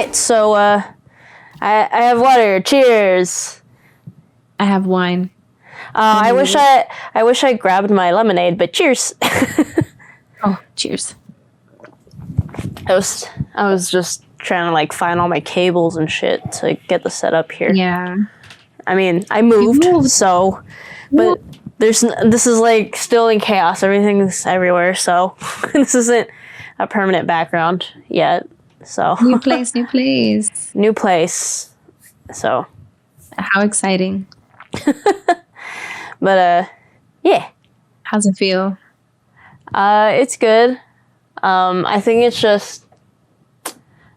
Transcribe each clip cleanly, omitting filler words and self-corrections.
right, so I have water. Cheers. I have wine. I wish I grabbed my lemonade, but cheers. Oh, cheers. I was just trying to like find all my cables and shit to get the setup here. Yeah. I mean, I moved. So, but this is like still in chaos. Everything's everywhere, so this isn't a permanent background yet. So new place. New place. So how exciting. But yeah. How's it feel? It's good. I think it's just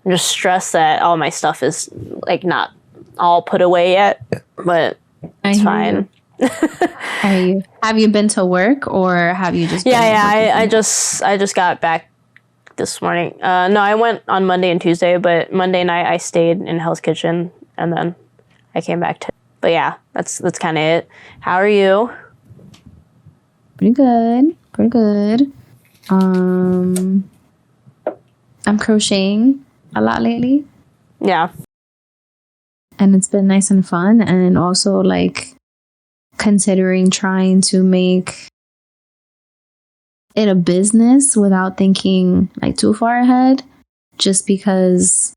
I'm just stressed that all my stuff is like not all put away yet, but it's fine. Have you been to work or have you just? I just got back this morning. No, I went on Monday and Tuesday, but Monday night I stayed in Hell's Kitchen and then I came back to. But yeah, that's kind of it. How are you? Pretty good. I'm crocheting a lot lately. Yeah. And it's been nice and fun, and also like considering trying to make it a business without thinking like too far ahead, just because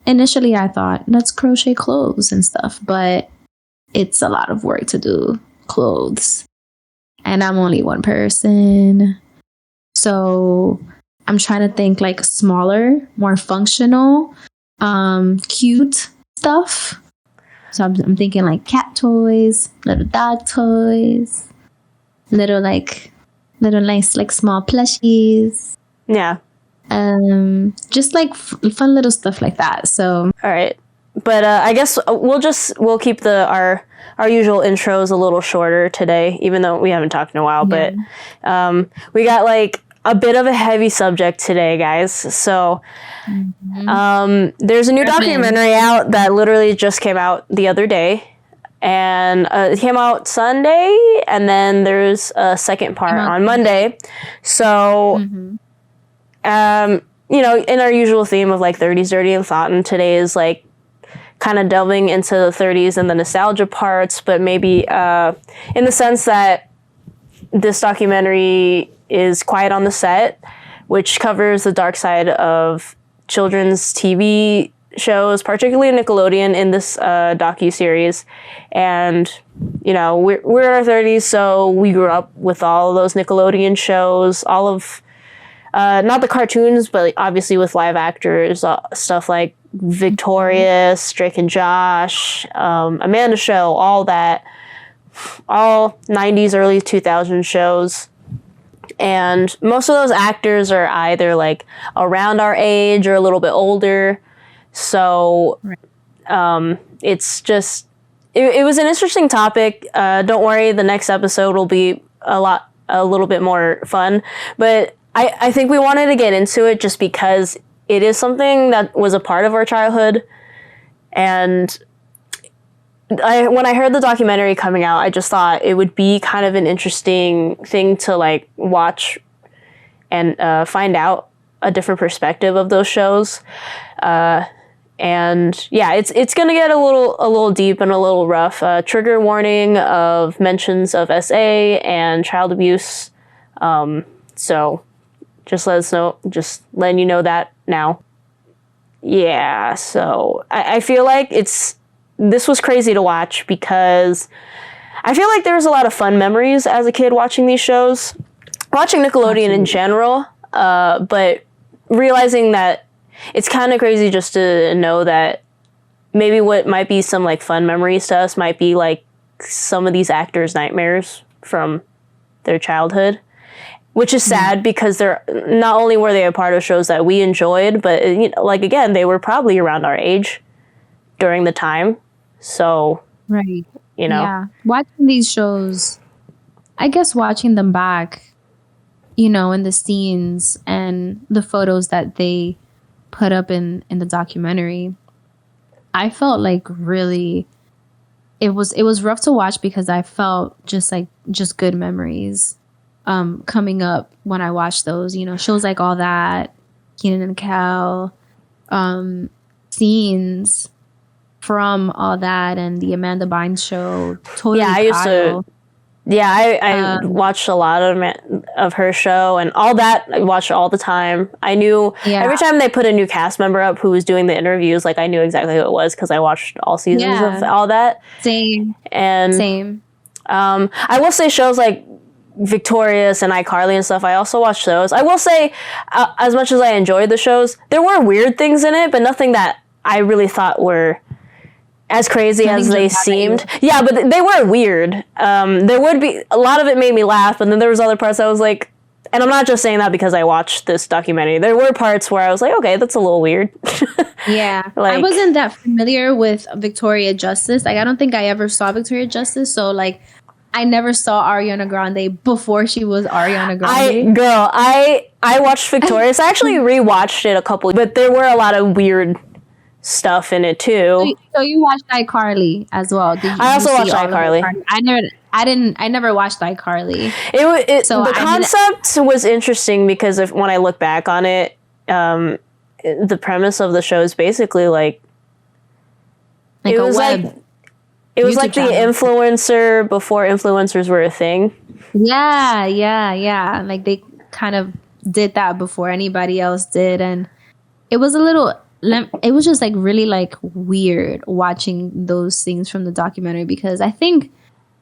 initially I thought let's crochet clothes and stuff, but it's a lot of work to do clothes and I'm only one person. So I'm trying to think like smaller, more functional, cute stuff. So I'm thinking like cat toys, little dog toys, little nice like small plushies. Yeah. Just like fun little stuff like that. So all right, but I guess we'll keep our usual intros a little shorter today, even though we haven't talked in a while. Yeah. But we got like a bit of a heavy subject today, guys. So there's a new documentary out that literally just came out the other day. And it came out Sunday, and then there's a second part on Monday. So, in our usual theme of like 30s dirty and thought, and today is like kind of delving into the 30s and the nostalgia parts, but maybe in the sense that this documentary is Quiet on the Set, which covers the dark side of children's TV shows, particularly Nickelodeon in this docuseries. And, we're in our 30s, so we grew up with all of those Nickelodeon shows, all of, not the cartoons, but obviously with live actors, stuff like Victorious, Drake and Josh, Amanda Show, all that, all 90s, early 2000s shows. And most of those actors are either like around our age or a little bit older. So it's just, it was an interesting topic. Don't worry, the next episode will be a little bit more fun. But I think we wanted to get into it just because it is something that was a part of our childhood. And when I heard the documentary coming out, I just thought it would be kind of an interesting thing to like watch and find out a different perspective of those shows. And yeah, it's gonna get a little deep and a little rough. Trigger warning of mentions of SA and child abuse. So just let us know, just letting you know that now. Yeah, so I feel like this was crazy to watch because I feel like there was a lot of fun memories as a kid watching these shows, watching Nickelodeon in general, but realizing that it's kind of crazy just to know that maybe what might be some like fun memories to us might be like some of these actors' nightmares from their childhood, which is sad because they're not only were they a part of shows that we enjoyed, but like again, they were probably around our age during the time. So, right. Yeah. Watching these shows, I guess watching them back, in the scenes and the photos that they put up in the documentary, I felt like really it was rough to watch because I felt just good memories coming up when I watched those, shows like All That, Kenan and Kel, scenes from all that and the Amanda Bynes show. Totally. Yeah, I used to. Yeah, I watched a lot of her show and all that. I watched all the time. I knew every time they put a new cast member up who was doing the interviews, like I knew exactly who it was because I watched all seasons of all that. Same. I will say shows like Victorious and iCarly and stuff, I also watched those. I will say, as much as I enjoyed the shows, there were weird things in it, but nothing that I really thought were as crazy as they seemed. Yeah, but they were weird. There would be a lot of it made me laugh, but then there was other parts I was like, and I'm not just saying that because I watched this documentary. There were parts where I was like, okay, that's a little weird. Yeah, I wasn't that familiar with Victoria Justice. Like, I don't think I ever saw Victoria Justice. So, like, I never saw Ariana Grande before she was Ariana Grande. I watched Victorious. I actually rewatched it a couple, but there were a lot of weird stuff in it too. So you watched iCarly as well? Did you, I also watched iCarly. I never watched iCarly. The concept was interesting because when I look back on it, the premise of the show is basically like it was like the influencer before influencers were a thing. Yeah. Like they kind of did that before anybody else did, and it was just like really like weird watching those things from the documentary because I think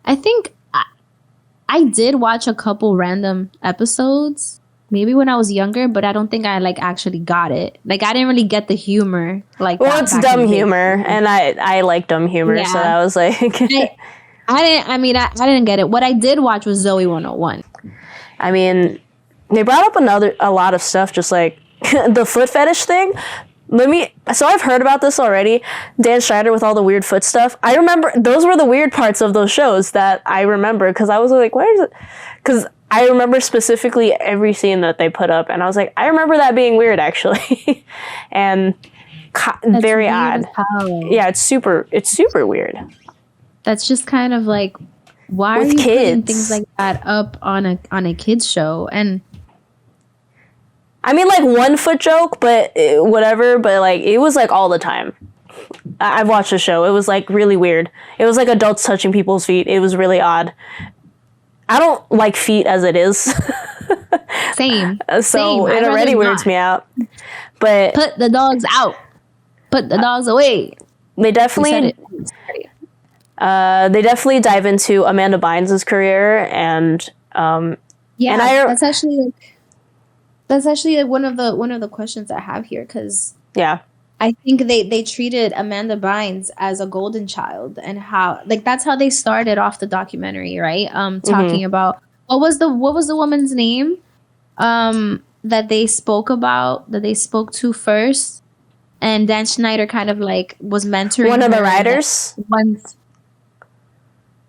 I did watch a couple random episodes maybe when I was younger, but I don't think I like actually got it. Like I didn't really get the humor. It's dumb humor, and I like dumb humor, so I was like, I didn't get it. What I did watch was Zoe 101. I mean, they brought up a lot of stuff, just like the foot fetish thing. So I've heard about this already. Dan Schneider with all the weird foot stuff. I remember those were the weird parts of those shows that I remember because I was like, where is it? Because I remember specifically every scene that they put up, and I was like, I remember that being weird actually, and very odd. Yeah, it's super weird. That's just kind of like, why are you putting things like that up on a kids show? And I mean, like, one foot joke, but whatever, but, like, it was, like, all the time. I've watched the show. It was, like, really weird. It was, like, adults touching people's feet. It was really odd. I don't like feet as it is. Same. It already weirds me out. But put the dogs out. Put the dogs away. They definitely dive into Amanda Bynes' career, and that's actually like... That's actually one of the questions I have here because I think they treated Amanda Bynes as a golden child and how like that's how they started off the documentary, right? Talking about what was the woman's name that they spoke to first, and Dan Schneider kind of like was mentoring one of the writers.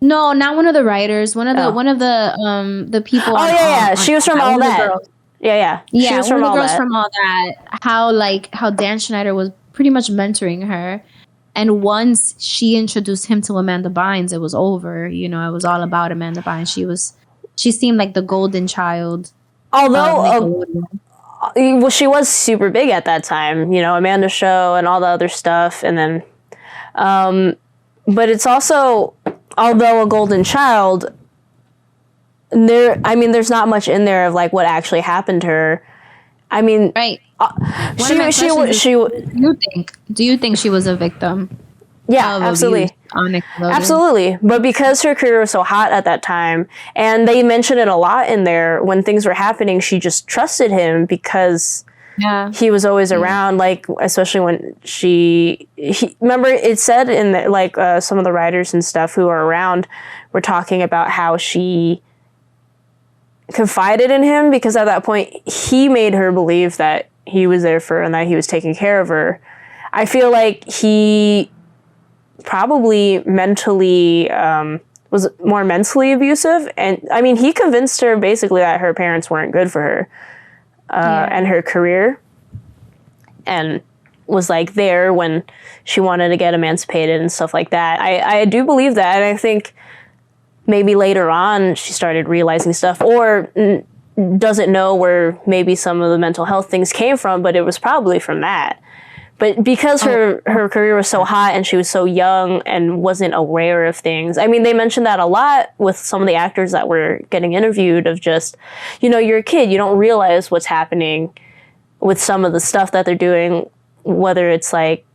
No, not one of the writers. One of the people. Oh she was from All That. Yeah. She was from All That. From All That. How Dan Schneider was pretty much mentoring her, and once she introduced him to Amanda Bynes, it was over. You know, it was all about Amanda Bynes. She seemed like the golden child. Although, she was super big at that time. You know, Amanda's show and all the other stuff, and then, but it's also, although a golden child. There's not much in there of like what actually happened to her. I mean, right. Do you think she was a victim? Yeah, absolutely. Absolutely. But because her career was so hot at that time, and they mention it a lot in there, when things were happening, she just trusted him because he was always around, like, especially when remember it said in the, like some of the writers and stuff who were around were talking about how she confided in him because at that point he made her believe that he was there for her and that he was taking care of her. I feel like he probably mentally was more mentally abusive, and I mean he convinced her basically that her parents weren't good for her and her career, and was like there when she wanted to get emancipated and stuff like that. I do believe that, and I think maybe later on she started realizing stuff or doesn't know where maybe some of the mental health things came from, but it was probably from that. But because her career was so hot and she was so young and wasn't aware of things. I mean, they mentioned that a lot with some of the actors that were getting interviewed of just, you're a kid, you don't realize what's happening with some of the stuff that they're doing, whether it's like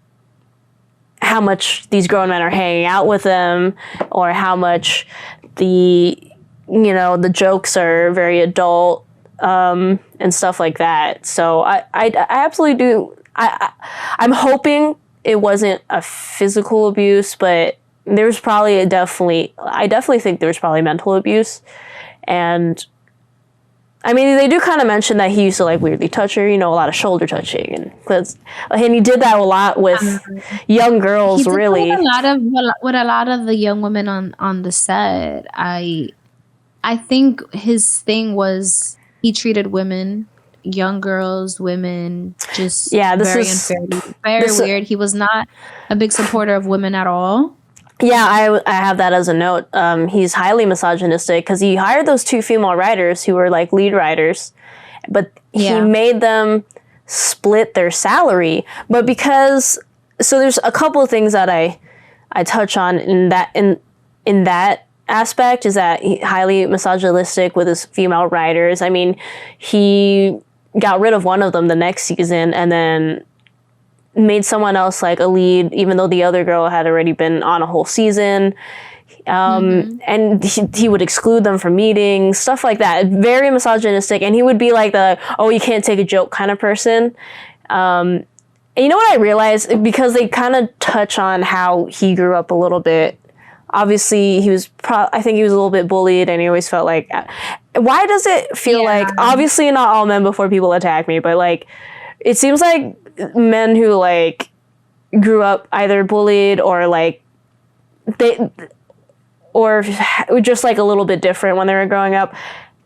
how much these grown men are hanging out with them or how much the jokes are very adult and stuff like that. So I absolutely do. I'm hoping it wasn't a physical abuse, but there's probably I definitely think there's probably mental abuse. And I mean, they do kind of mention that he used to like weirdly touch her, a lot of shoulder touching, and he did that a lot with young girls. He did really, with a lot of the young women on the set. I think his thing was he treated women, young girls, women, just very unfairly, very weird. He was not a big supporter of women at all. Yeah, I have that as a note. He's highly misogynistic because he hired those 2 female writers who were like lead writers, but he made them split their salary. But so there's a couple of things that I touch on in that aspect is that he's highly misogynistic with his female writers. I mean, he got rid of one of them the next season and then made someone else like a lead, even though the other girl had already been on a whole season. And he would exclude them from meetings, stuff like that. Very misogynistic. And he would be like you can't take a joke kind of person. And you know what I realized? Because they kind of touch on how he grew up a little bit. Obviously, I think he was a little bit bullied, and he always felt like, why does it feel like, obviously not all men before people attack me, but like, it seems like men who like grew up either bullied or like or just like a little bit different when they were growing up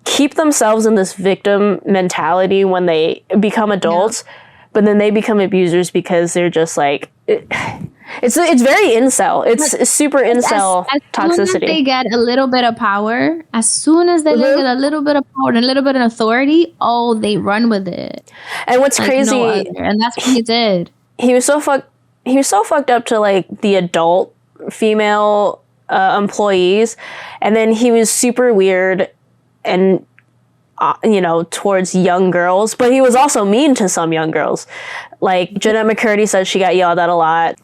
keep themselves in this victim mentality when they become adults, but then they become abusers because they're just like it's very incel. It's super incel toxicity. As soon as they get a little bit of power, as soon as they get a little bit of power and a little bit of authority, they run with it. And what's crazy, and that's what he did. He was so fucked up to like the adult female employees, and then he was super weird and towards young girls, but he was also mean to some young girls. Like Jeanette McCurdy said she got yelled at a lot.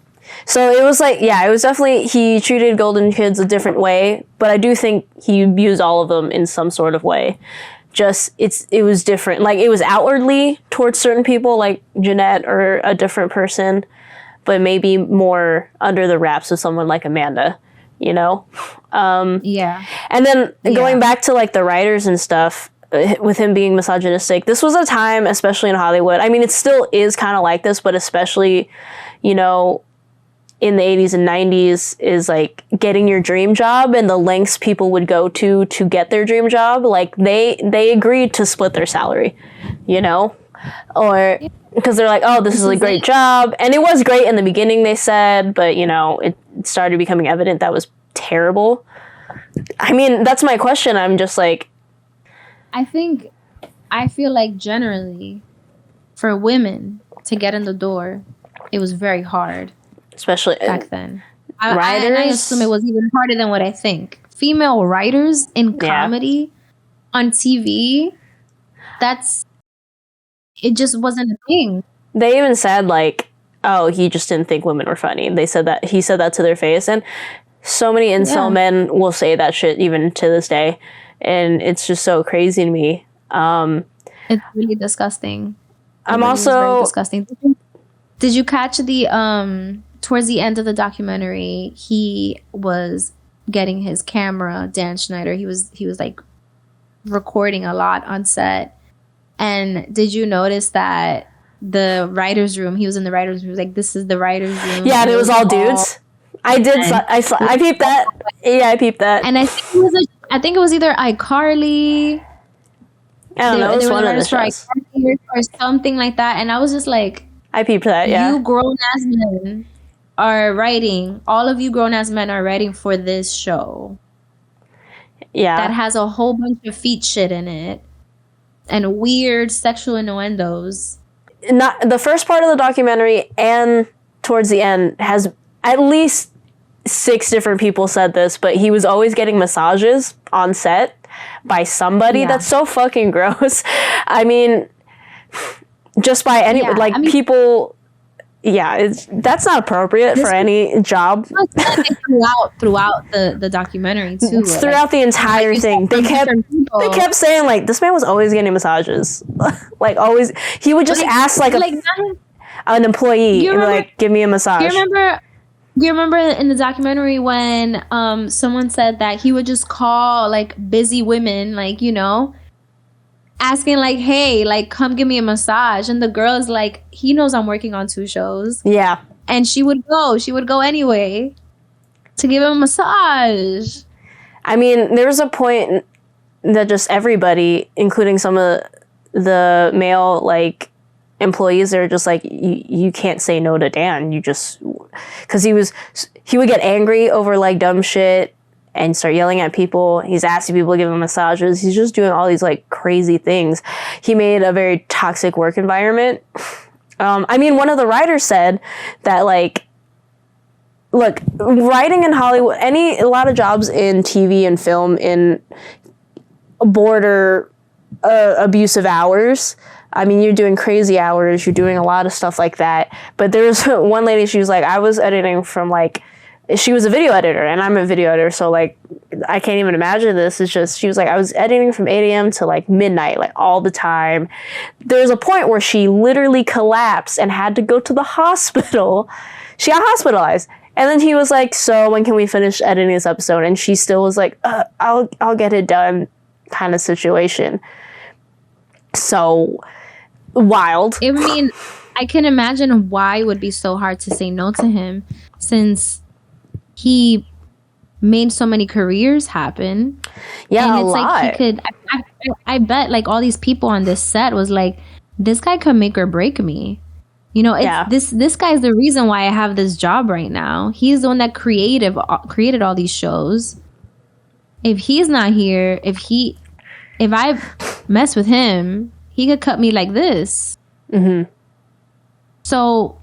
So it was like, it was definitely, he treated golden kids a different way, but I do think he abused all of them in some sort of way. Just, it was different. Like, it was outwardly towards certain people, like Jeanette or a different person, but maybe more under the wraps of someone like Amanda, And then going back to, like, the writers and stuff, with him being misogynistic, this was a time, especially in Hollywood, I mean, it still is kind of like this, but especially, in the 80s and 90s is like getting your dream job and the lengths people would go to get their dream job. Like they agreed to split their salary, or because they're like, oh, this is a great job. And it was great in the beginning, they said, but it started becoming evident that was terrible. I mean, that's my question. I'm just like, I feel like generally for women to get in the door, it was very hard. Especially back then. I assume it was even harder than what I think. Female writers in comedy on TV, it just wasn't a thing. They even said like, oh, he just didn't think women were funny. He said that to their face. And so many incel men will say that shit even to this day. And it's just so crazy to me. It's really disgusting. I'm also very disgusting. Did you catch the towards the end of the documentary, he was getting his camera, Dan Schneider. He was like recording a lot on set. And did you notice that the writer's room, he was in the writer's room, like, this is the writer's room. Yeah, and it was all dudes. I peeped that. Yeah, I peeped that. And I think it was either iCarly. I don't know. It was one of the shows. Or something like that. And I was just like, I peeped that, yeah. You grown-ass men are writing, all of you grown-ass men are writing for this show. Yeah. That has a whole bunch of feet shit in it. And weird sexual innuendos. not the first part of the documentary and towards the end has at least 6 different people said this, but he was always getting massages on set by somebody. Yeah. That's so fucking gross. I mean, just by any people. Yeah, that's not appropriate for any job. Throughout the documentary too. Throughout the entire thing, they kept saying like this man was always getting massages, like always. He would just ask like an employee and be like, "Give me a massage." You remember in the documentary when someone said that he would just call like busy women, like, you know, asking like, hey, like, come give me a massage. And the girl is like, he knows I'm working on 2 shows. Yeah. And she would go anyway to give him a massage. I mean, there was a point that just everybody, including some of the male like employees, are just like, you can't say no to Dan. You just, because he would get angry over like dumb shit and start yelling at people. He's asking people to give him massages. He's just doing all these like crazy things. He made a very toxic work environment. I mean, one of the writers said that like, look, writing in Hollywood, a lot of jobs in TV and film in border abusive hours. I mean, you're doing crazy hours. You're doing a lot of stuff like that. But there was one lady, she was like, I was editing from like, she was a video editor and I'm a video editor. So like, I can't even imagine this. It's just, she was like, I was editing from 8 a.m. to like midnight, like all the time. There's a point where she literally collapsed and had to go to the hospital. She got hospitalized. And then he was like, so when can we finish editing this episode? And she still was like, I'll get it done kind of situation. So wild. I mean, I can imagine why it would be so hard to say no to him, since he made so many careers happen. Yeah, and it's a lot. like he could. I bet like all these people on this set was like, this guy could make or break me. You know, this guy's the reason why I have this job right now. He's the one that created all these shows. If he's not here, if I mess with him, he could cut me like this. Mm-hmm. So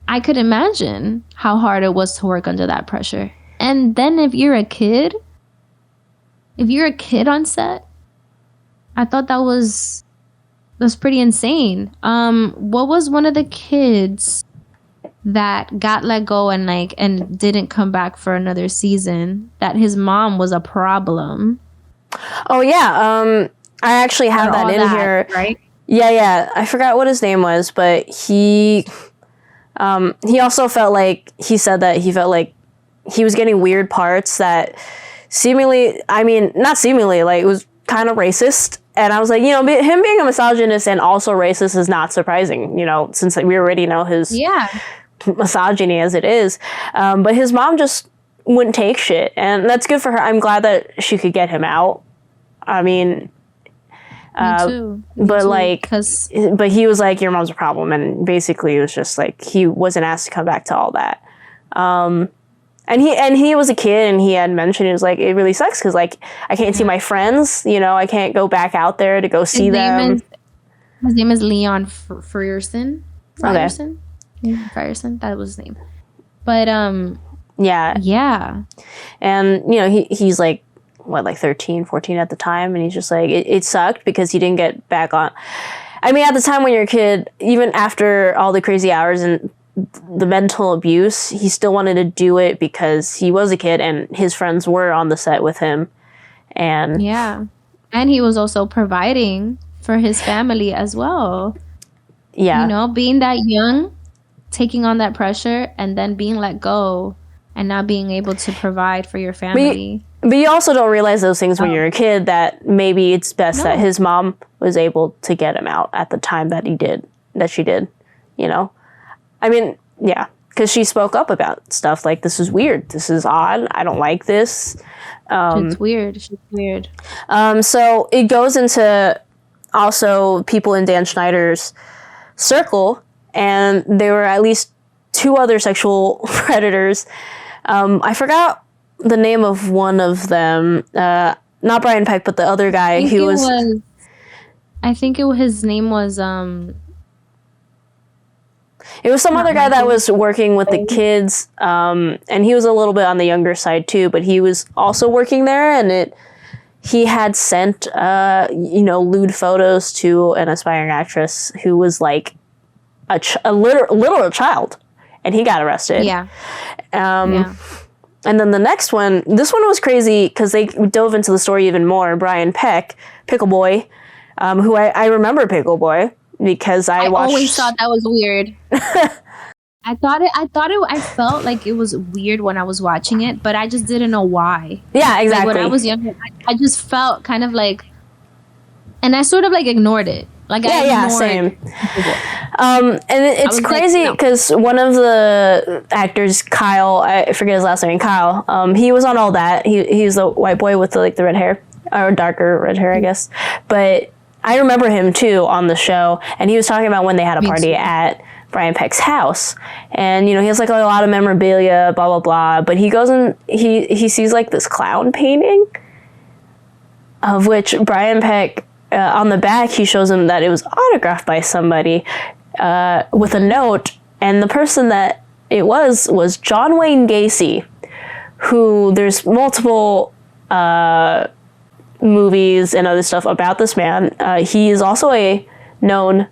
I could imagine how hard it was to work under that pressure. And then if you're a kid on set, I thought that's pretty insane. What was one of the kids that got let go and didn't come back for another season, that his mom was a problem? Oh yeah, I actually have that in here. Right? Yeah. I forgot what his name was, but he also felt like, he said that he felt like he was getting weird parts that seemingly, I mean, not seemingly, like it was kind of racist. And I was like, you know, him being a misogynist and also racist is not surprising, you know, since we already know his misogyny as it is. But his mom just wouldn't take shit. And that's good for her. I'm glad that she could get him out. I mean, Me too. But he was like, your mom's a problem. And basically it was just like, he wasn't asked to come back to all that. And he was a kid, and he had mentioned, it was like, it really sucks because like I can't see my friends, you know, I can't go back out there to go see them. His name is Leon Frierson. Frierson? Frierson, that was his name. But yeah. And you know, he's like, what, like 13, 14 at the time, and he's just like, it sucked because he didn't get back on. I mean, at the time when you're a kid, even after all the crazy hours and the mental abuse, he still wanted to do it because he was a kid and his friends were on the set with him. And he was also providing for his family as well. Yeah. You know, being that young, taking on that pressure, and then being let go and not being able to provide for your family. But you also don't realize those things when you're a kid, that maybe it's best that his mom was able to get him out at the time that she did, you know? I mean, yeah, because she spoke up about stuff like, this is weird, this is odd, I don't like this. She's weird. So it goes into also people in Dan Schneider's circle, and there were at least 2 other sexual predators. I forgot the name of one of them, not Brian Peck, but the other guy who was... I think his name was It was some Not other guy that Michael. was working with the kids, and he was a little bit on the younger side too, but he was also working there, and he had sent lewd photos to an aspiring actress who was like a literal child, and he got arrested. Yeah. And then the next one, this one was crazy because they dove into the story even more. Brian Peck, Pickle Boy, who I remember Pickle Boy because I watched. Always thought that was weird. I felt like it was weird when I was watching it, but I just didn't know why. Yeah, exactly. Like when I was younger, I just felt kind of like, and I sort of like ignored it. Like same. And it's crazy because one of the actors, Kyle, I forget his last name, Kyle. He was on All That. He was the white boy with the red hair, or darker red hair, I guess. But I remember him too on the show, and he was talking about when they had a party at Brian Peck's house, and he has like a lot of memorabilia, blah blah blah. But he goes and he sees like this clown painting, of which Brian Peck. On the back, he shows him that it was autographed by somebody with a note, and the person that it was John Wayne Gacy, who there's multiple movies and other stuff about this man. He is also a known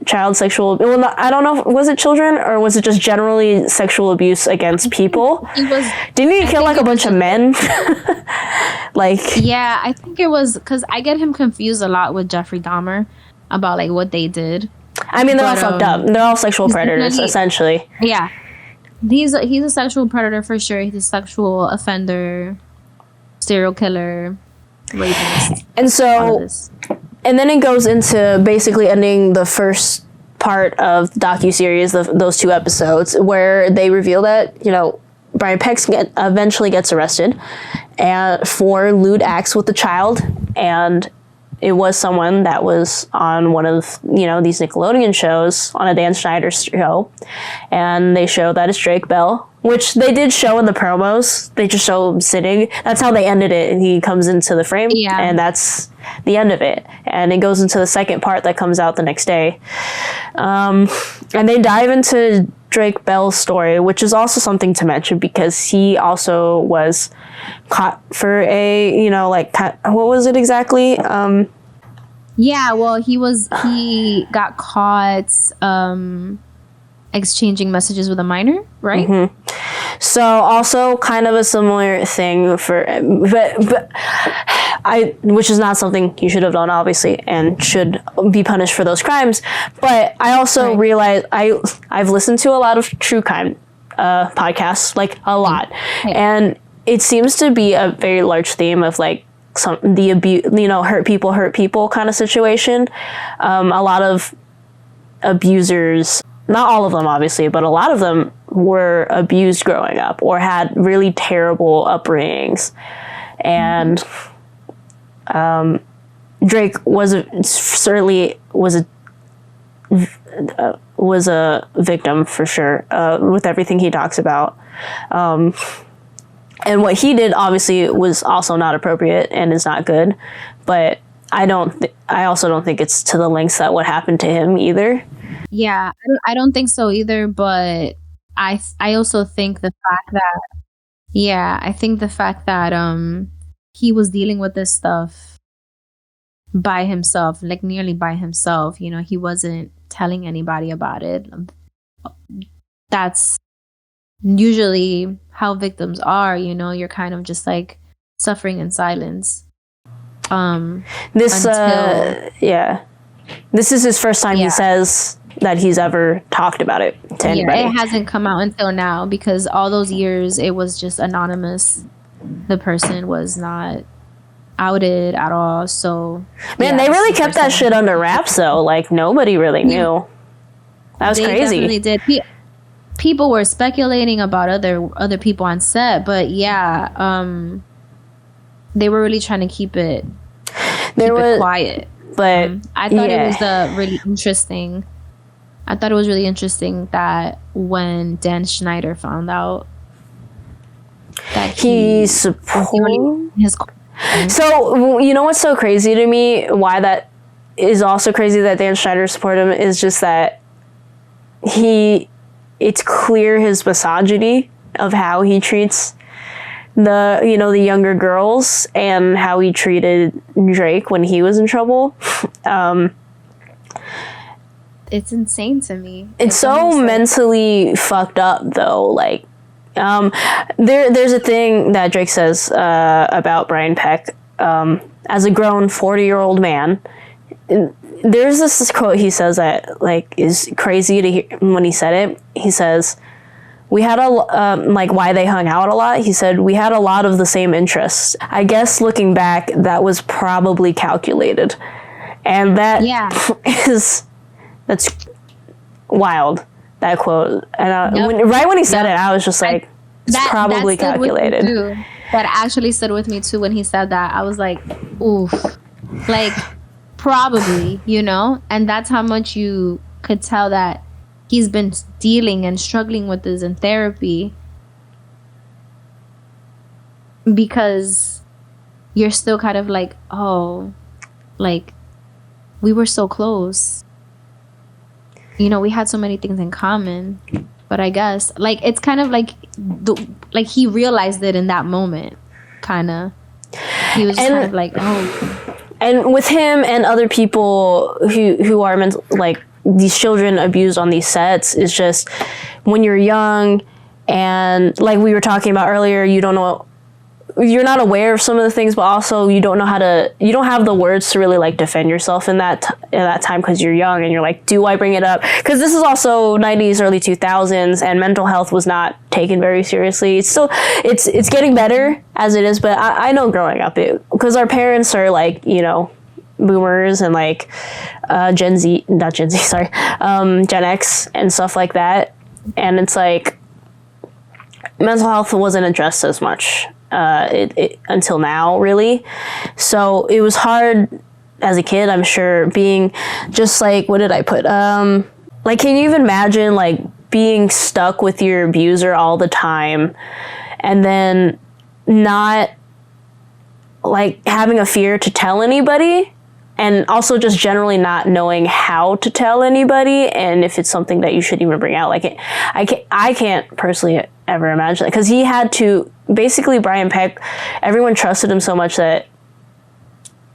child sexual. Well, I don't know. Was it children or was it just generally sexual abuse against people? Didn't he kill like a bunch of men? Yeah, I think it was because I get him confused a lot with Jeffrey Dahmer about like what they did. I mean, they're all fucked up. They're all sexual predators, essentially. Yeah, he's a sexual predator for sure. He's a sexual offender, serial killer, rapist. And so, and then it goes into basically ending the first part of the docuseries, those 2 episodes, where they reveal that, Brian Peck eventually gets arrested for lewd acts with the child, and it was someone that was on one of these Nickelodeon shows, on a Dan Schneider show, and they show that it's Drake Bell, which they did show in the promos. They just show him sitting. That's how they ended it, and he comes into the frame, and that's the end of it. And it goes into the second part that comes out the next day, and they dive into Drake Bell's story, which is also something to mention because he also was caught for a, what was it exactly? Yeah, well, he got caught exchanging messages with a minor, right? Mm-hmm. So also kind of a similar thing which is not something you should have done, obviously, and should be punished for those crimes. But I also realize I've listened to a lot of true crime podcasts, like a lot, and it seems to be a very large theme of like the abuse, hurt people kind of situation. A lot of abusers, not all of them obviously, but a lot of them were abused growing up or had really terrible upbringings, and Drake certainly was a victim for sure, with everything he talks about. And what he did obviously was also not appropriate and is not good, but I also don't think it's to the lengths that what happened to him either. Yeah, I don't think so either, but I also think the fact that he was dealing with this stuff by himself, like nearly by himself, he wasn't telling anybody about it. That's usually how victims are, you're kind of just like suffering in silence. This is his first time he says that he's ever talked about it to anybody. It hasn't come out until now because all those years it was just anonymous. The person was not outed at all. So they really kept that shit under wraps though. Like nobody really knew. That was crazy. They definitely did. People were speculating about other people on set, but they were really trying to keep it quiet. But I thought it was really interesting. I thought it was really interesting that when Dan Schneider found out that he supported his. So you know what's so crazy to me? Why that is also crazy that Dan Schneider supported him is just that it's clear his misogyny of how he treats the younger girls and how he treated Drake when he was in trouble. It's insane to me. It's so mentally fucked up, though. Like, there's a thing that Drake says about Brian Peck. As a grown 40-year-old man, there's this quote he says that like is crazy to hear when he said it. He says, we had like why they hung out a lot. He said, we had a lot of the same interests. I guess looking back, that was probably calculated. And that that's wild, that quote. And right when he said it, I was just like, it's probably calculated. That actually stood with me too when he said that. I was like, oof. Like, probably, And that's how much you could tell that he's been dealing and struggling with this in therapy. Because you're still kind of like, oh, like, we were so close. We had so many things in common. But I guess, like, it's kind of like, he realized it in that moment, kind of. He was kind of like, oh. And with him and other people who are like these children abused on these sets, is just when you're young and like we were talking about earlier, you're not aware of some of the things, but also you don't have the words to really like defend yourself in that time because you're young and you're like, do I bring it up? Because this is also 90s, early 2000s, and mental health was not taken very seriously. It's still, it's getting better as it is, but I know growing up, because our parents are like, boomers and like Gen X and stuff like that. And it's like, mental health wasn't addressed as much until now, really. So it was hard as a kid, I'm sure, being just like, what did I put? Like, can you even imagine like being stuck with your abuser all the time and then not like having a fear to tell anybody, and also just generally not knowing how to tell anybody, and if it's something that you should even bring out? Like, I can't personally ever imagine that, because he had to, basically, Brian Peck, everyone trusted him so much that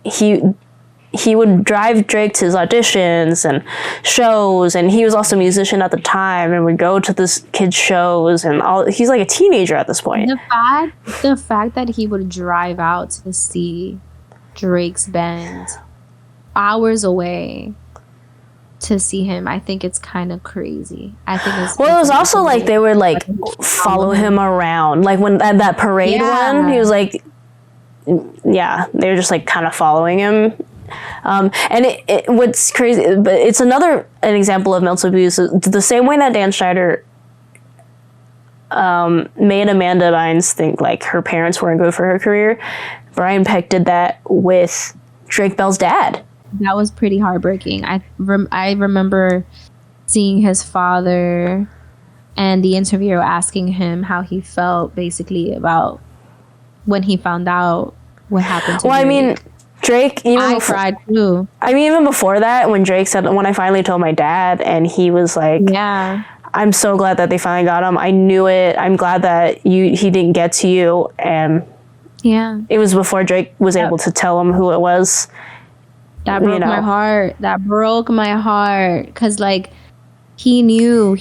he would drive Drake to his auditions and shows, and he was also a musician at the time and would go to this kid's shows and all. He's like a teenager at this point. The fact that he would drive out to see Drake's band hours away to see him, I think it's kind of crazy. I think it's, well, it was also like they would like follow him around, like when at that parade one, he was like, yeah, they were just like kind of following him. And it what's crazy, but it's an example of mental abuse, the same way that Dan Schneider made Amanda Bynes think like her parents weren't good for her career. Brian Peck did that with Drake Bell's dad. That was pretty heartbreaking. I remember seeing his father and the interviewer asking him how he felt basically about when he found out what happened to Drake. I mean, Drake, I cried too. I mean, even before that, when Drake said, when I finally told my dad, and he was like, yeah, I'm so glad that they finally got him. I knew it. I'm glad that he didn't get to you. And yeah, it was before Drake was able to tell him who it was. That broke my heart. That broke my heart. Because, like, he knew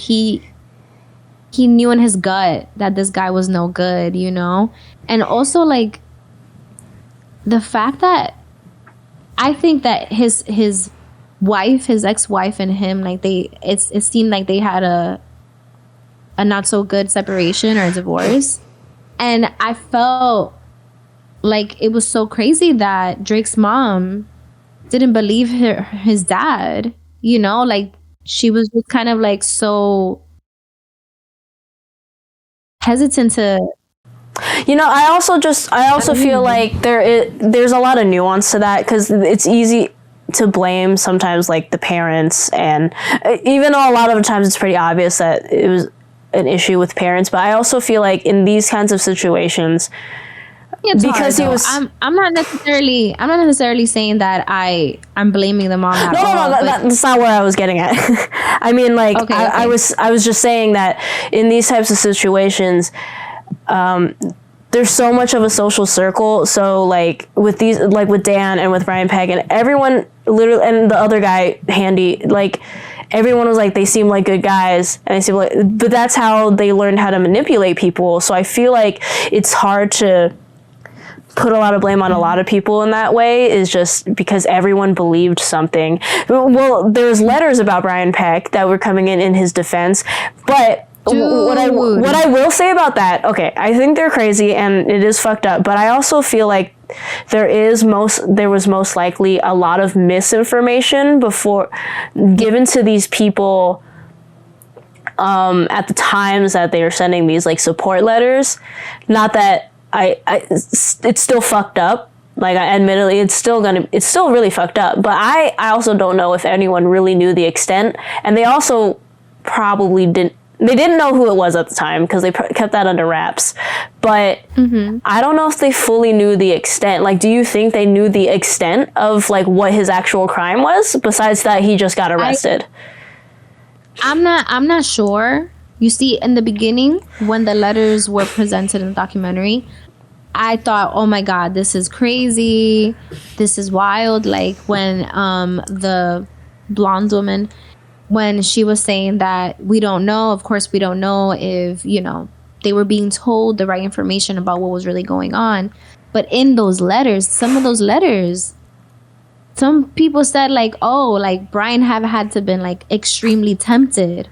in his gut that this guy was no good, And also, like, the fact that I think that his wife, his ex-wife and him, like, it seemed like they had a not so good separation or divorce. And I felt like it was so crazy that Drake's mom didn't believe his dad, like she was just kind of like so hesitant to. I also feel like there's a lot of nuance to that, because it's easy to blame sometimes like the parents, and even though a lot of the times it's pretty obvious that it was an issue with parents, but I also feel like in these kinds of situations, It's because hard, he was. I'm not necessarily saying that I'm blaming the mom at all. No, that's not where I was getting at. I mean, like, Okay, I was just saying that in these types of situations, there's so much of a social circle. So like with these, like with Dan and with Brian Peck and everyone, literally, and the other guy, Handy, like everyone was like, they seem like good guys, and they seem like, but that's how they learned how to manipulate people. So I feel like it's hard to put a lot of blame on a lot of people in that way, is just because everyone believed something. Well, there was letters about Brian Peck that were coming in his defense, but what I will say about that, okay, I think they're crazy and it is fucked up, but I also feel like there was most likely a lot of misinformation before given to these people at the times that they were sending these like support letters. Not that it's still fucked up. Like, admittedly, it's still really fucked up. But I also don't know if anyone really knew the extent, and they also probably didn't. They didn't know who it was at the time because they kept that under wraps. But I don't know if they fully knew the extent. Like, do you think they knew the extent of like what his actual crime was? Besides that, he just got arrested. I'm not sure. You see, in the beginning, when the letters were presented in the documentary, I thought, oh my God, this is crazy. This is wild. Like when the blonde woman, when she was saying that we don't know, of course, we don't know if, you know, they were being told the right information about what was really going on. But in those letters, some people said like, oh, like Brian had to been like extremely tempted.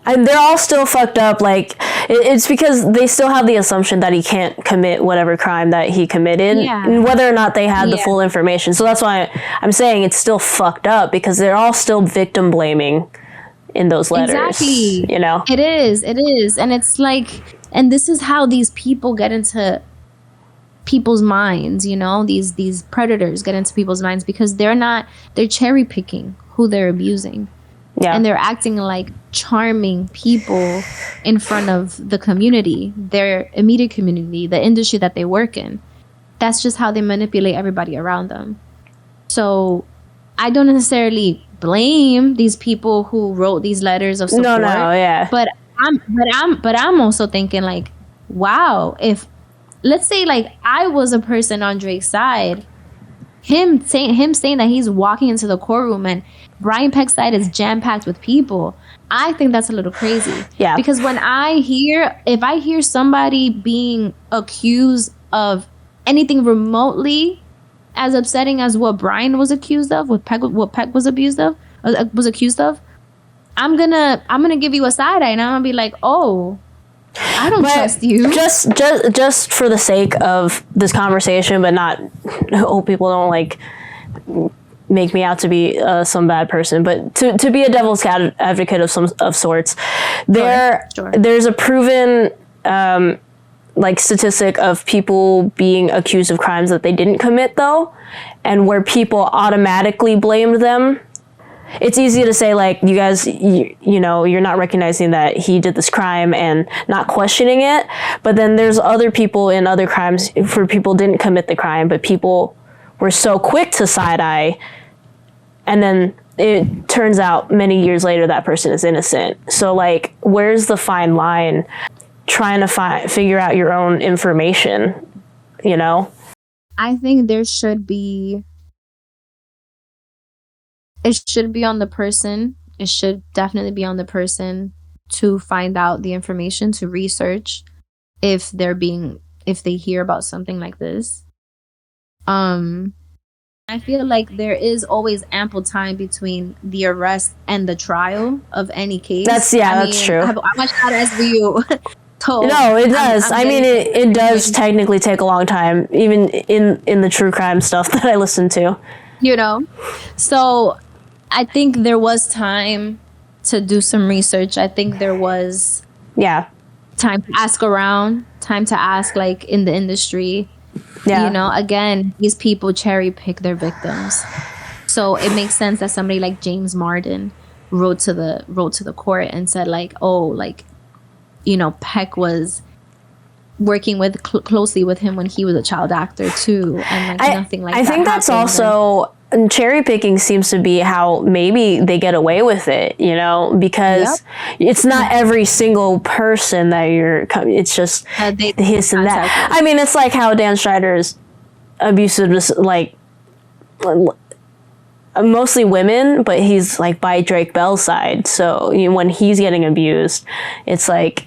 And they're all still fucked up. Like, it's because they still have the assumption that he can't commit whatever crime that he committed, whether or not they had the full information. So that's why I'm saying it's still fucked up, because they're all still victim blaming in those letters. Exactly. You know? It is. And it's like, and this is how these people get into people's minds, you know? These predators get into people's minds because they're cherry picking who they're abusing. Yeah. And they're acting like charming people in front of the community, their immediate community, the industry that they work in. That's just how they manipulate everybody around them. So I don't necessarily blame these people who wrote these letters of support. No, yeah. But I'm also thinking like, wow, if let's say like I was a person on Drake's side, him saying that he's walking into the courtroom and Brian Peck's side is jam-packed with people, I think that's a little crazy. Yeah. Because if I hear somebody being accused of anything remotely as upsetting as what Brian was accused of, what Peck was accused of, I'm gonna give you a side eye and I'm gonna be like, oh, I don't trust you. Just for the sake of this conversation, but not hope people don't like make me out to be some bad person, but to be a devil's advocate of sorts, there's a proven like statistic of people being accused of crimes that they didn't commit though, and where people automatically blamed them. It's easy to say like, you guys, you know, you're not recognizing that he did this crime and not questioning it. But then there's other people in other crimes where people didn't commit the crime, but people were so quick to side eye. And then it turns out many years later that person is innocent. So like, where's the fine line trying to figure out your own information, you know? I think it should be on the person. It should definitely be on the person to find out the information, to research if they hear about something like this. I feel like there is always ample time between the arrest and the trial of any case. That's true. I watch that SVU. So no, it does. It does technically take a long time, even in the true crime stuff that I listen to. You know? So I think there was time to do some research. I think there was time to ask around, time to ask like in the industry. Yeah. You know, again, these people cherry pick their victims. So it makes sense that somebody like James Marden wrote to the court and said like, oh, like, you know, Peck was working with closely with him when he was a child actor too, and like nothing like that. I think that's also cherry picking seems to be how maybe they get away with it, you know, because it's not every single person that it's just this and that. I mean, it's like how Dan Schneider's abusive, like mostly women, but he's like by Drake Bell's side. So when he's getting abused, it's like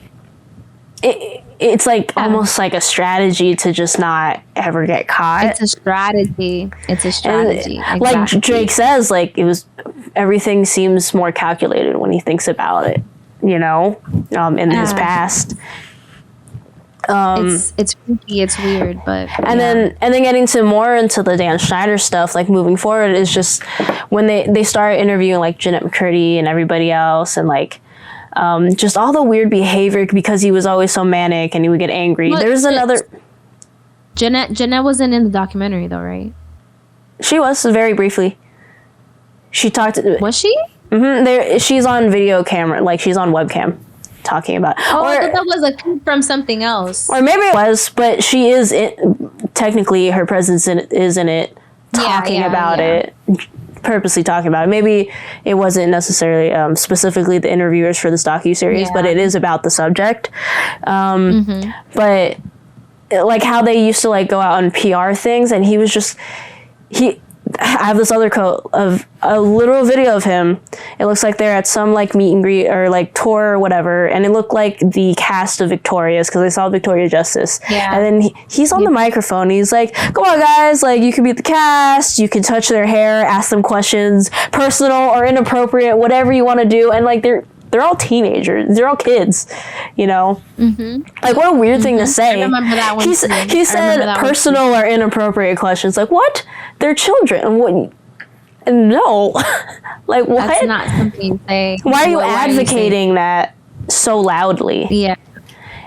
it's like almost like a strategy to just not ever get caught. It's a strategy. Exactly. Like Drake says, like everything seems more calculated when he thinks about it, you know, in his past. It's creepy, it's weird, but and then getting into the Dan Schneider stuff, like moving forward, is just when they start interviewing like Jeanette McCurdy and everybody else, and like just all the weird behavior because he was always so manic and he would get angry. There's another Jeanette wasn't in the documentary though, right? She was, very briefly. She talked. Was she? Mm-hmm. She's on video camera, like she's on webcam. Talking about. I thought that was a clip from something else. Or maybe it was, but she is technically her presence is in it, talking about it, purposely talking about it. Maybe it wasn't necessarily specifically the interviewers for this docuseries, but it is about the subject. But like how they used to like go out on PR things, and he was just I have this other quote of a literal video of him. It looks like they're at some like meet and greet or like tour or whatever, and it looked like the cast of Victoria's, because I saw Victoria Justice. And then he's on the microphone. He's like, "Come on, guys! Like, you can be the cast. You can touch their hair, ask them questions, personal or inappropriate, whatever you want to do." And like they're all teenagers. They're all kids, you know? Like, what a weird thing to say. I remember that one. He said personal or inappropriate questions. Like, what? They're children. What? No. Like, what? That's not something you say. Why are you advocating that so loudly? Yeah.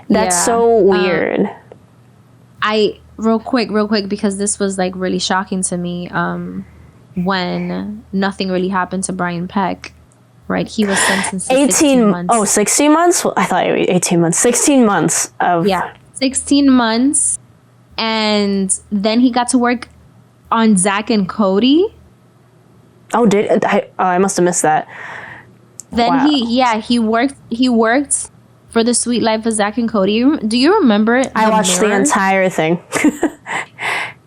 That's so weird. Real quick, because this was, like, really shocking to me, when nothing really happened to Brian Peck. Right, he was sentenced to 16 months. Oh, 16 months? I thought it was 18 months. 16 months of... Yeah, 16 months. And then he got to work on Zack and Cody. Oh, I must have missed that. Then he worked for The Sweet Life of Zack and Cody. Do you remember? I watched the entire thing.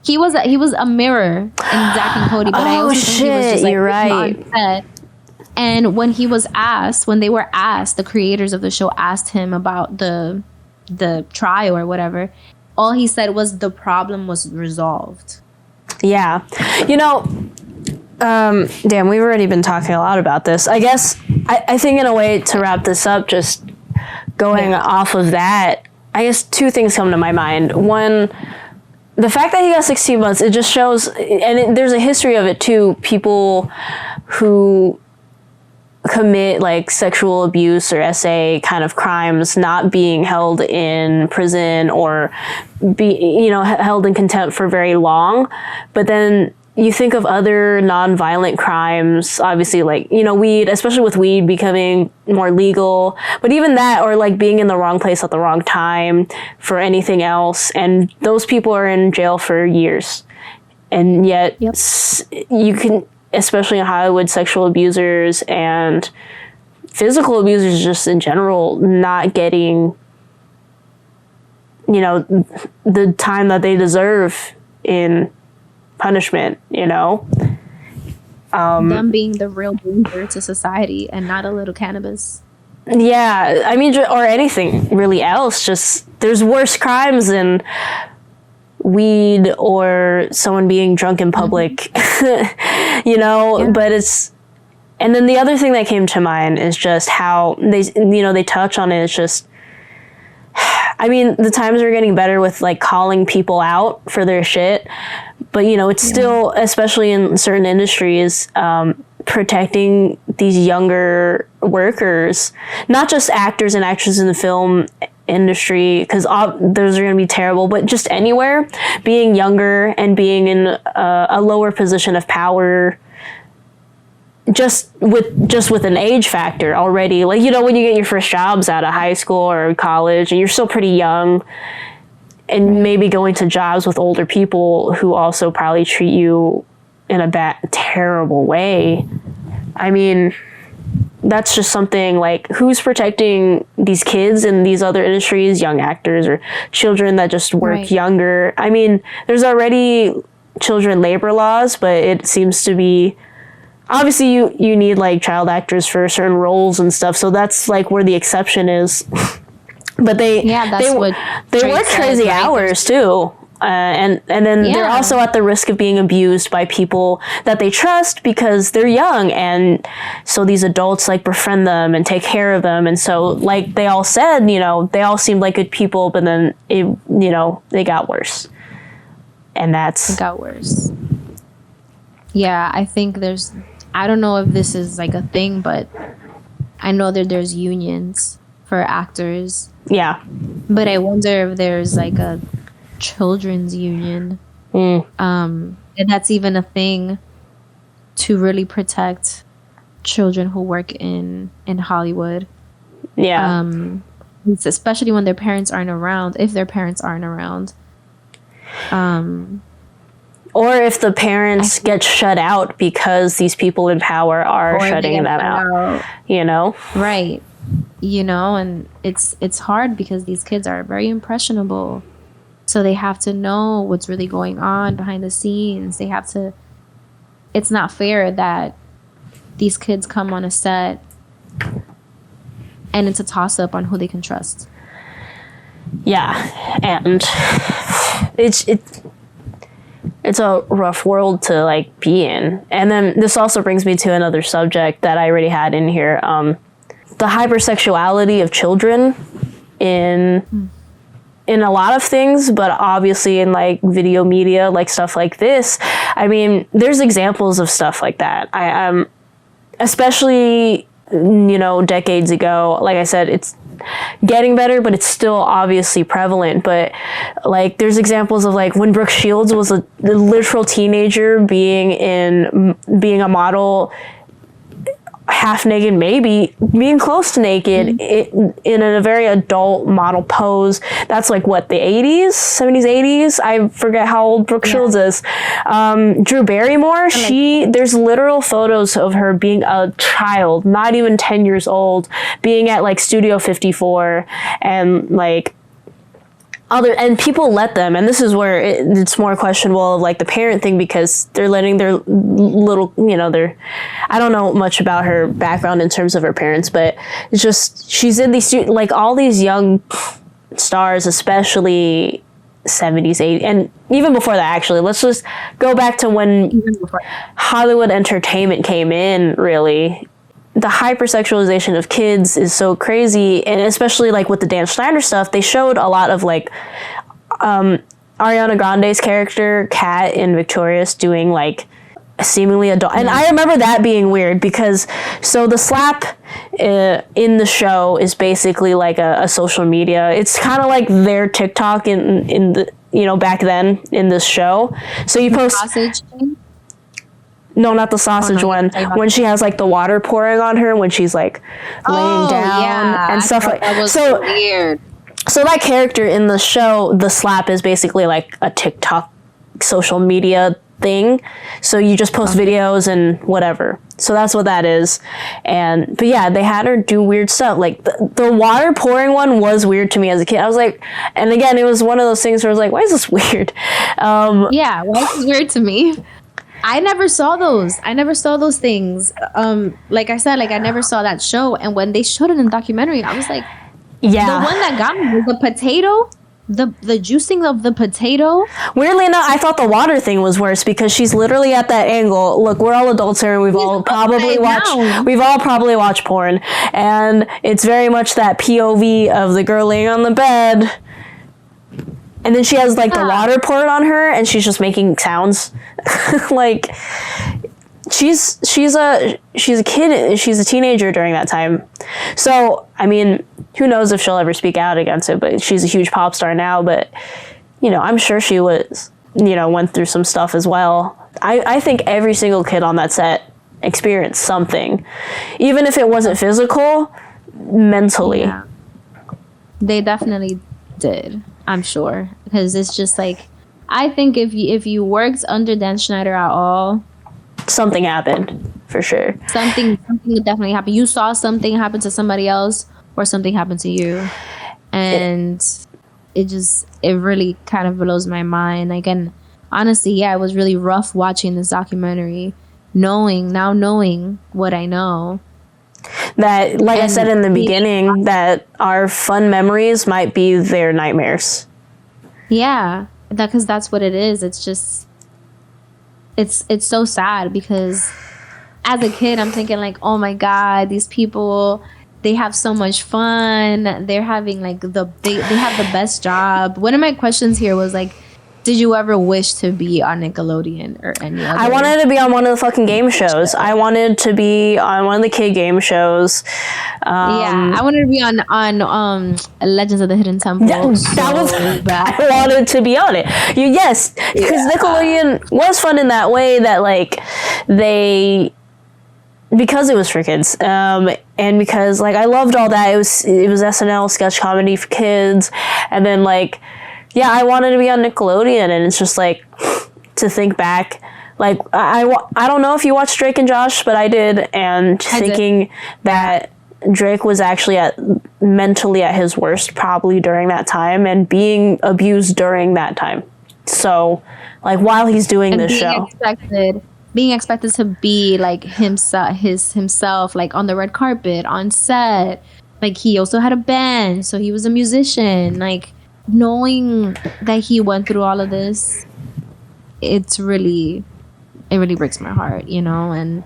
He was a mirror in Zack and Cody, but I also think he was just like, you're right. On set. And when they were asked, the creators of the show asked him about the trial or whatever, all he said was the problem was resolved. Yeah. You know, damn, we've already been talking a lot about this. I guess, I think in a way to wrap this up, just going off of that, I guess two things come to my mind. One, the fact that he got 16 months, it just shows, and there's a history of it too, people who commit like sexual abuse or SA kind of crimes not being held in prison or held in contempt for very long. But then you think of other non-violent crimes, obviously, like, weed, especially with weed becoming more legal, but even that, or like being in the wrong place at the wrong time for anything else, and those people are in jail for years. And yet you can, especially in Hollywood, sexual abusers and physical abusers just in general not getting, the time that they deserve in punishment, them being the real danger to society and not a little cannabis. Yeah, I mean, or anything really else. Just, there's worse crimes than weed or someone being drunk in public, but it's, and then the other thing that came to mind is just how they touch on it. It's just, I mean, the times are getting better with like calling people out for their shit, but it's still, especially in certain industries, protecting these younger workers, not just actors and actresses in the film industry, because those are going to be terrible, but just anywhere, being younger and being in a lower position of power, just with an age factor already, like, when you get your first jobs out of high school or college and you're still pretty young, and maybe going to jobs with older people who also probably treat you in a terrible way. I mean, that's just something like, who's protecting these kids in these other industries, young actors or children that just work younger? I mean, there's already children labor laws, but it seems to be, obviously you need like child actors for certain roles and stuff, so that's like where the exception is. But they work crazy hours too. And then they're also at the risk of being abused by people that they trust because they're young, and so these adults like befriend them and take care of them. And so, like they all said, you know, they all seemed like good people, but then they got worse. And it got worse. Yeah, I think I don't know if this is like a thing, but I know that there's unions for actors. Yeah. But I wonder if there's like a children's union. And that's even a thing to really protect children who work in Hollywood. Yeah. Especially when their parents aren't around, if their parents aren't around. Or if the parents get shut out because these people in power are shutting them out. You know? Right. You know, and it's hard because these kids are very impressionable. So they have to know what's really going on behind the scenes. It's not fair that these kids come on a set and it's a toss-up on who they can trust. Yeah, and it's a rough world to like be in. And then this also brings me to another subject that I already had in here, the hypersexuality of children in a lot of things, but obviously in like video media, like stuff like this. I mean, there's examples of stuff like that. I especially, decades ago, like I said, it's getting better, but it's still obviously prevalent. But like, there's examples of like when Brooke Shields was a literal teenager being a model, half naked, maybe being close to naked, in a very adult model pose. That's like what, the 80s, 70s, 80s? I forget how old Brooke Shields is. Drew Barrymore, there's literal photos of her being a child, not even 10 years old, being at like Studio 54, and like and people let them, and this is where it's more questionable of like the parent thing, because they're letting their little, I don't know much about her background in terms of her parents, but it's just, she's in these, like all these young stars, especially 70s, 80s, and even before that, actually. Let's just go back to when Hollywood entertainment came in, really. The hypersexualization of kids is so crazy, and especially like with the Dan Schneider stuff, they showed a lot of like Ariana Grande's character, Kat in Victorious, doing like seemingly adult. And I remember that being weird because, so the slap in the show is basically like a social media. It's kind of like their TikTok in the, back then in this show. So you post... No, not the sausage one. When she has like the water pouring on her when she's like laying down and stuff like that. Was so weird. So that character in the show, the slap, is basically like a TikTok social media thing. So you just post videos and whatever. So that's what that is. But yeah, they had her do weird stuff. Like the water pouring one was weird to me as a kid. I was like, and again, it was one of those things where I was like, why is this weird? Yeah, why is this weird to me? I never saw those. Things. Like I said, like I never saw that show. And when they showed it in the documentary, I was like, yeah. The one that got me was the potato, the juicing of the potato. Weirdly enough, I thought the water thing was worse because she's literally at that angle. Look, we're all adults here, and we've all probably watched porn, and it's very much that POV of the girl laying on the bed. And then she has like the water poured on her, and she's just making sounds. Like she's a kid. She's a teenager during that time. So I mean, who knows if she'll ever speak out against it? But she's a huge pop star now. But I'm sure she was. Went through some stuff as well. I think every single kid on that set experienced something, even if it wasn't physical, mentally. Yeah. They definitely did. I'm sure, because it's just like, I think if you worked under Dan Schneider at all, Something happened for sure. something would definitely happen. You saw something happen to somebody else, or something happened to you, and it really kind of blows my mind. Like, and honestly, yeah, it was really rough watching this documentary, knowing what I know. That, like I said in the beginning, that our fun memories might be their nightmares. Yeah, because that's what it is. It's just, it's so sad, because as a kid, I'm thinking like, oh my God, these people, they have so much fun. They're having like they have the best job. One of my questions here was like, did you ever wish to be on Nickelodeon or any other? I wanted to be on one of the fucking game shows. I wanted to be on one of the kid game shows. Yeah, I wanted to be on Legends of the Hidden Temple. I wanted to be on it. Yes, because Nickelodeon was fun in that way that like because it was for kids, and because like I loved all that. It was SNL sketch comedy for kids, and then like, yeah, I wanted to be on Nickelodeon, and it's just like, to think back, like I don't know if you watched Drake and Josh, but I did, and thinking that Drake was actually mentally at his worst probably during that time, and being abused during that time. So like while he's doing this show. Being expected to be like himself, like on the red carpet, on set. Like he also had a band, so he was a musician. Like knowing that he went through all of this, it really breaks my heart, you know, and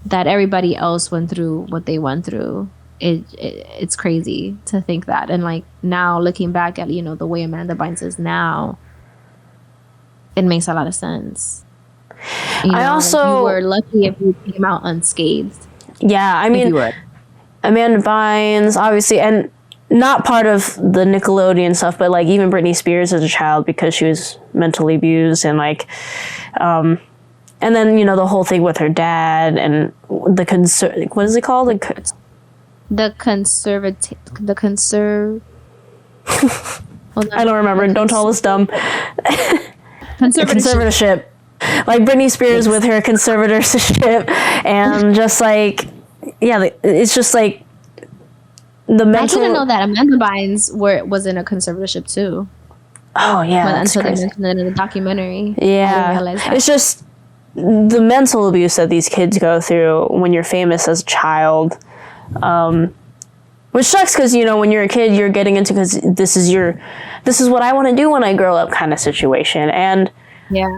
that everybody else went through what they went through. It's crazy to think that. And like now looking back at, you know, the way Amanda Bynes is now, it makes a lot of sense. You know, I also, like, you were lucky if you came out unscathed. Yeah, I mean, Amanda Bynes, obviously, and not part of the Nickelodeon stuff, but like even Britney Spears as a child, because she was mentally abused, and like, and then, you know, the whole thing with her dad and what is it called? The I don't remember. Don't tell us dumb. Conservatorship. Like Britney Spears with her conservatorship, and just like, yeah, it's just like the mental. I didn't know that Amanda Bynes was in a conservatorship too. Oh yeah, until they mentioned it in the documentary. Yeah, it's just the mental abuse that these kids go through when you're famous as a child, which sucks, because, you know, when you're a kid, you're getting into, because this is what I want to do when I grow up kind of situation. And yeah,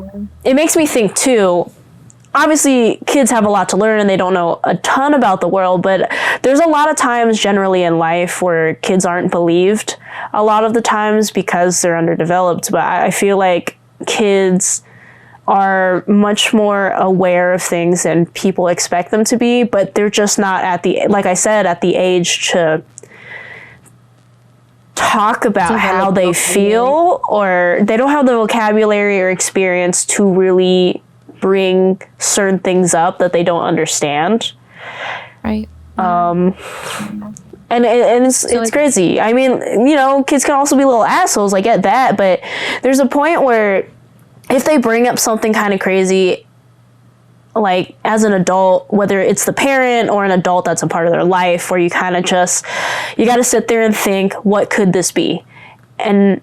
it makes me think too, obviously kids have a lot to learn and they don't know a ton about the world, but there's a lot of times generally in life where kids aren't believed a lot of the times because they're underdeveloped. But I feel like kids are much more aware of things than people expect them to be, but they're just not at the, like I said, at the age to talk about how they feel, or they don't have the vocabulary or experience to really bring certain things up that they don't understand. Right. And it's crazy. I mean, you know, kids can also be little assholes. I get that, but there's a point where if they bring up something kind of crazy, like as an adult, whether it's the parent or an adult that's a part of their life, where you kind of just, you got to sit there and think, what could this be? And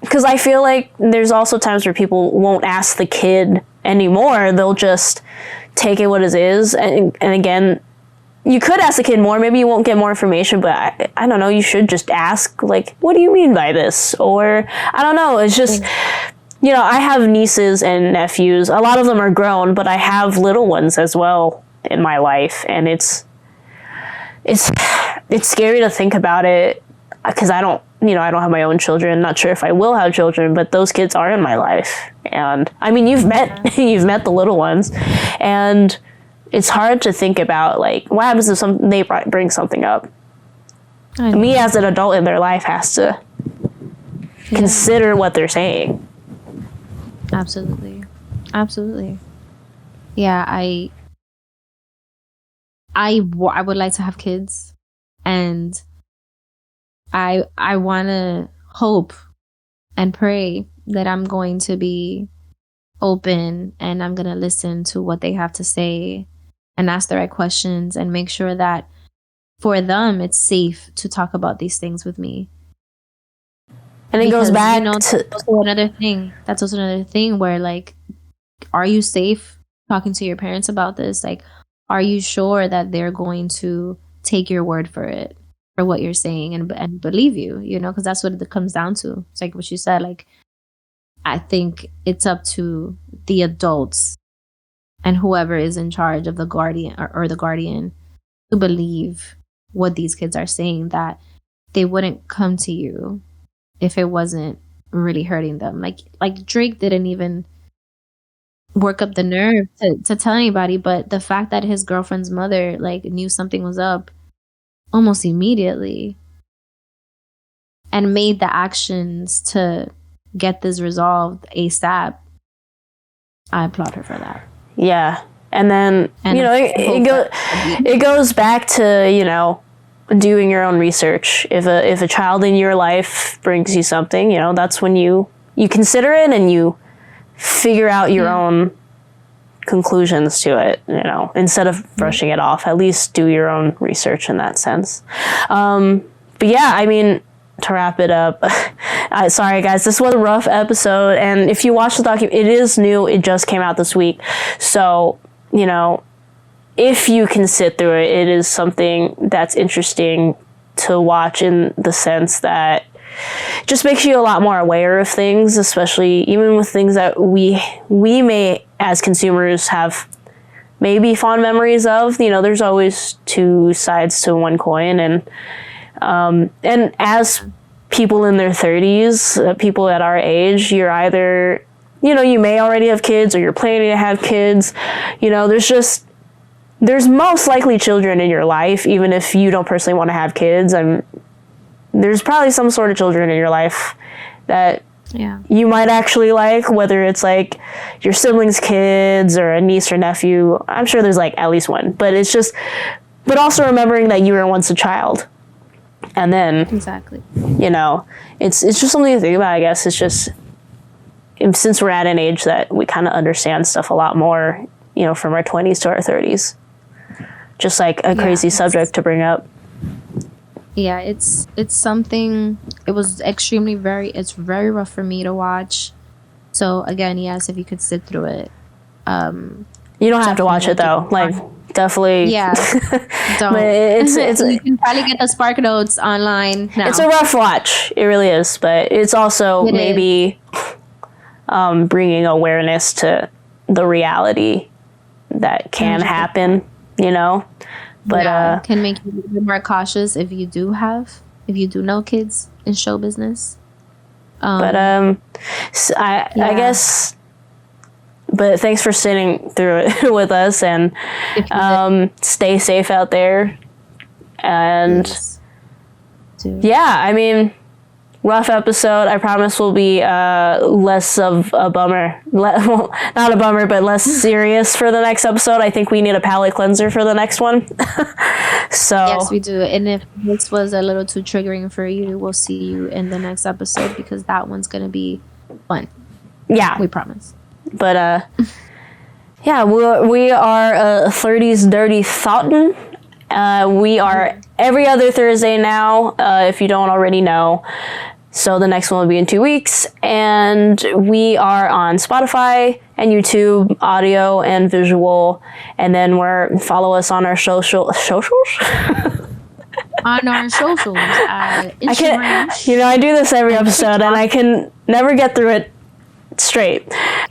because I feel like there's also times where people won't ask the kid anymore. They'll just take it what it is. And again, you could ask the kid more. Maybe you won't get more information, but I don't know. You should just ask, like, what do you mean by this? Or I don't know. It's just, you know, I have nieces and nephews. A lot of them are grown, but I have little ones as well in my life. And it's scary to think about it, because I don't have my own children. Not sure if I will have children, but those kids are in my life. And I mean, you've met the little ones, and it's hard to think about, like, what happens if they bring something up. Me as an adult in their life has to consider what they're saying. Absolutely. Yeah, I would like to have kids, and I want to hope and pray that I'm going to be open and I'm going to listen to what they have to say and ask the right questions and make sure that for them it's safe to talk about these things with me. And it goes back to that's also another thing. That's also another thing where, like, are you safe talking to your parents about this? Like, are you sure that they're going to take your word for it, for what you're saying, and believe you? You know, because that's what it comes down to. It's like what you said. Like, I think it's up to the adults and whoever is in charge of the guardian or the guardian to believe what these kids are saying, that they wouldn't come to you if it wasn't really hurting them. Like Drake didn't even work up the nerve to tell anybody, but the fact that his girlfriend's mother like knew something was up almost immediately and made the actions to get this resolved ASAP, I applaud her for that. Yeah. And then, And you know, it goes back to, you know, doing your own research. If a child in your life brings you something, you know, that's when you consider it and you figure out your own conclusions to it, you know, instead of brushing it off. At least do your own research in that sense. But yeah, I mean, to wrap it up, sorry guys, this was a rough episode, and if you watch the documentary, it is new, it just came out this week, so, you know, if you can sit through it, it is something that's interesting to watch, in the sense that it just makes you a lot more aware of things, especially even with things that we may as consumers have maybe fond memories of. You know, there's always two sides to one coin, and as people in their 30s, people at our age, you're either, you know, you may already have kids or you're planning to have kids. You know, there's most likely children in your life, even if you don't personally want to have kids. And there's probably some sort of children in your life that you might actually like, whether it's like your siblings' kids or a niece or nephew. I'm sure there's like at least one, but it's just, but also remembering that you were once a child. And then, exactly, you know, it's just something to think about, I guess. It's just, since we're at an age that we kind of understand stuff a lot more, you know, from our 20s to our 30s. Just like a crazy subject to bring up. Yeah, it's something, it was it's very rough for me to watch. So again, yes, if you could sit through it. You don't have to watch it though. Like, definitely. Yeah. Don't. But it's you can probably get the Spark Notes online now. It's a rough watch. It really is. But it's also maybe bringing awareness to the reality that can happen, you know? But can make you a little bit more cautious if you do know kids in show business. I guess. But thanks for sitting through it with us, and stay safe out there. And yeah, I mean, rough episode. I promise will be less of a bummer. Well, not a bummer, but less serious for the next episode. I think we need a palate cleanser for the next one. So yes, we do. And if this was a little too triggering for you, we'll see you in the next episode, because that one's gonna be fun. Yeah, we promise. But yeah, we are 30s Dirty Thoughtin'. We are every other Thursday now, if you don't already know. So the next one will be in 2 weeks. And we are on Spotify and YouTube, audio and visual. And then follow us on our socials. On our socials. I do this every episode, and I can never get through it straight.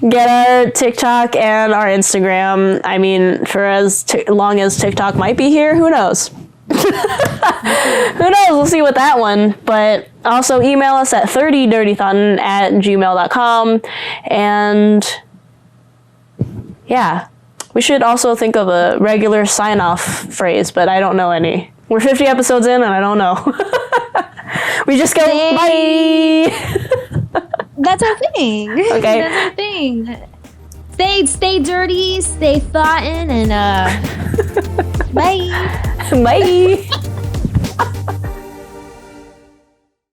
Get our TikTok and our Instagram. I mean, for as long as TikTok might be here, who knows? Who knows? We'll see with that one. But also email us at 30dirtythoughtin@gmail.com. And yeah, we should also think of a regular sign-off phrase, but I don't know any. We're 50 episodes in, and I don't know. We just go, bye! That's our thing. Okay. That's our thing. Stay dirty, stay thoughtin', and bye. Bye.